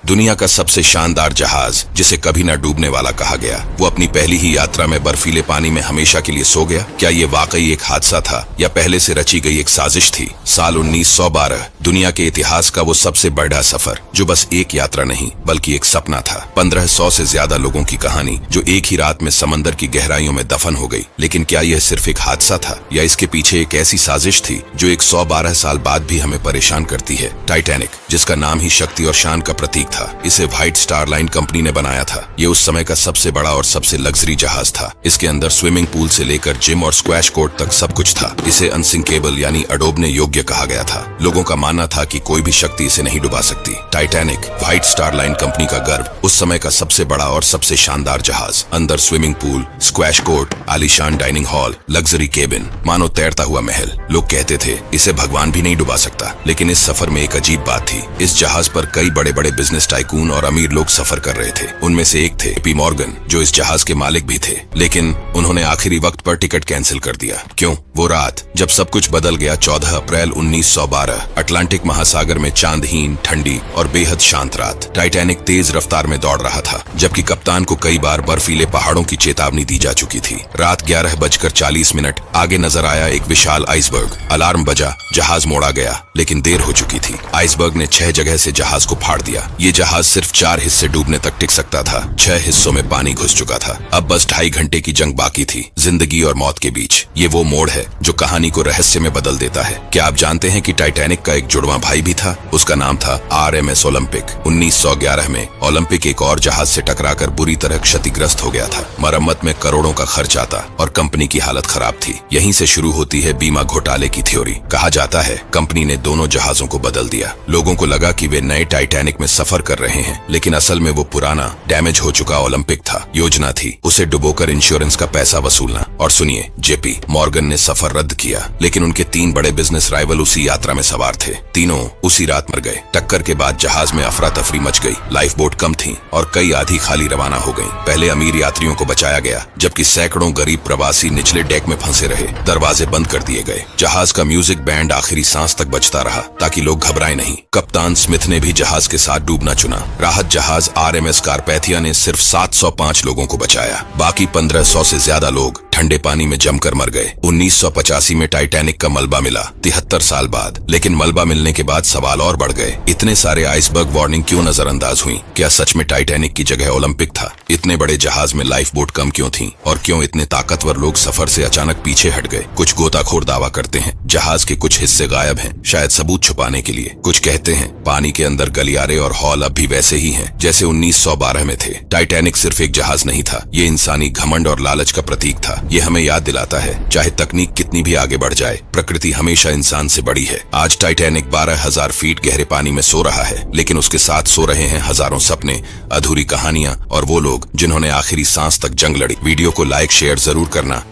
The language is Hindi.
दुनिया का सबसे शानदार जहाज, जिसे कभी न डूबने वाला कहा गया, वो अपनी पहली ही यात्रा में बर्फीले पानी में हमेशा के लिए सो गया। क्या ये वाकई एक हादसा था या पहले से रची गई एक साजिश थी? साल 1912, दुनिया के इतिहास का वो सबसे बड़ा सफर, जो बस एक यात्रा नहीं बल्कि एक सपना था। 1500 से ज्यादा लोगों की कहानी जो एक ही रात में समंदर की गहराइयों में दफन हो गई। लेकिन क्या यह सिर्फ एक हादसा था या इसके पीछे एक ऐसी साजिश थी जो 112 साल बाद भी हमें परेशान करती है? टाइटैनिक, जिसका नाम ही शक्ति और शान का प्रतीक था, इसे व्हाइट स्टार लाइन कंपनी ने बनाया था। ये उस समय का सबसे बड़ा और सबसे लग्जरी जहाज था। इसके अंदर स्विमिंग पूल से लेकर जिम और स्क्वैश कोर्ट तक सब कुछ था। इसे अनसिंकेबल यानी अडोबने योग्य कहा गया था। लोगों का मानना था कि कोई भी शक्ति इसे नहीं डुबा सकती। Titanic, white star line company का गर्व, उस समय का सबसे बड़ा और सबसे शानदार जहाज। अंदर स्विमिंग पूल, स्क्वैश कोर्ट, आलीशान डाइनिंग हॉल, लग्जरी केबिन, मानो तैरता हुआ महल। लोग कहते थे इसे भगवान भी नहीं डुबा सकता। लेकिन इस सफर में एक अजीब बात थी। इस जहाज पर कई बड़े बड़े बिजनेस टाइकून और अमीर लोग सफर कर रहे थे। उनमें से एक थे JP मॉर्गन, जो इस जहाज के मालिक भी थे। लेकिन उन्होंने आखिरी वक्त पर टिकट कैंसिल कर दिया। क्यों? वो रात जब सब कुछ बदल गया, 14 अप्रैल 1912, अटलांटिक महासागर में चांदहीन, ठंडी और बेहद शांत रात। टाइटैनिक तेज रफ्तार में दौड़ रहा था, जबकि कप्तान को कई बार बर्फीले पहाड़ों की चेतावनी दी जा चुकी थी। रात 11:40 आगे नजर आया एक विशाल आइसबर्ग। अलार्म बजा, जहाज मोड़ा गया, लेकिन देर हो चुकी थी। आइसबर्ग ने 6 जगह से जहाज को फाड़ दिया। ये जहाज सिर्फ 4 हिस्से डूबने तक टिक सकता था। 6 हिस्सों में पानी घुस चुका था। अब बस 2.5 घंटे की जंग बाकी थी, जिंदगी और मौत के बीच। ये वो मोड़ है जो कहानी को रहस्य में बदल देता है। क्या आप जानते हैं कि टाइटैनिक का एक जुड़वा भाई भी था? उसका नाम था RMS ओलंपिक। 1911 में ओलंपिक एक और जहाज से टकराकर बुरी तरह क्षतिग्रस्त हो गया था। मरम्मत में करोड़ों का खर्च आता और कंपनी की हालत खराब थी। यहीं से शुरू होती है बीमा घोटाले की थ्योरी। कहा जाता है कंपनी ने दोनों जहाजों को बदल दिया। लोगों को लगा कि वे नए टाइटैनिक में सफर कर रहे हैं, लेकिन असल में वो पुराना डैमेज हो चुका ओलंपिक था। योजना थी उसे डुबोकर इंश्योरेंस का पैसा वसूलना। और सुनिए, JP मॉर्गन ने सफर रद्द किया, लेकिन उनके 3 बड़े बिजनेस राइवल उसी यात्रा में सवार थे। तीनों उसी रात मर गए। टक्कर के बाद जहाज में अफरा तफरी मच गई। लाइफ बोट कम थी और कई आधी खाली रवाना हो गई। पहले अमीर यात्रियों को बचाया गया, जबकि सैकड़ों गरीब प्रवासी निचले डेक में फंसे रहे। दरवाजे बंद कर दिए गए। जहाज का म्यूजिक बैंड आखिरी सांस तक बजता रहा, ताकि लोग घबराए नहीं। कप्तान स्मिथ ने भी जहाज के साथ डूबना चुना। राहत जहाज RMS कारपैथिया ने सिर्फ 705 लोगों को बचाया। बाकी 1500 से ज्यादा लोग ठंडे पानी में जमकर मर गए। 1985 में टाइटैनिक का मलबा मिला, 73 साल बाद। लेकिन मलबा मिलने के बाद सवाल और बढ़ गए। इतने सारे आइसबर्ग वार्निंग क्यों नजरअंदाज हुई? क्या सच में टाइटैनिक की जगह ओलंपिक था? इतने बड़े जहाज में लाइफ बोट कम क्यों थी? और क्यों इतने ताकतवर लोग सफर से अचानक पीछे हट गए? कुछ गोताखोर दावा करते हैं जहाज के कुछ हिस्से गायब हैं, शायद सबूत छुपाने के लिए। कुछ कहते हैं पानी के अंदर गलियारे और हॉल अब भी वैसे ही हैं, जैसे 1912 में थे। टाइटैनिक सिर्फ एक जहाज नहीं था, ये इंसानी घमंड और लालच का प्रतीक था। ये हमें याद दिलाता है, चाहे तकनीक कितनी भी आगे बढ़ जाए, प्रकृति हमेशा इंसान से बड़ी है। आज टाइटैनिक 12,000 फीट गहरे पानी में सो रहा है, लेकिन उसके साथ सो रहे हैं हजारों सपने, अधूरी कहानियां और वो लोग जिन्होंने आखिरी सांस तक जंग लड़ी। वीडियो को लाइक शेयर जरूर करना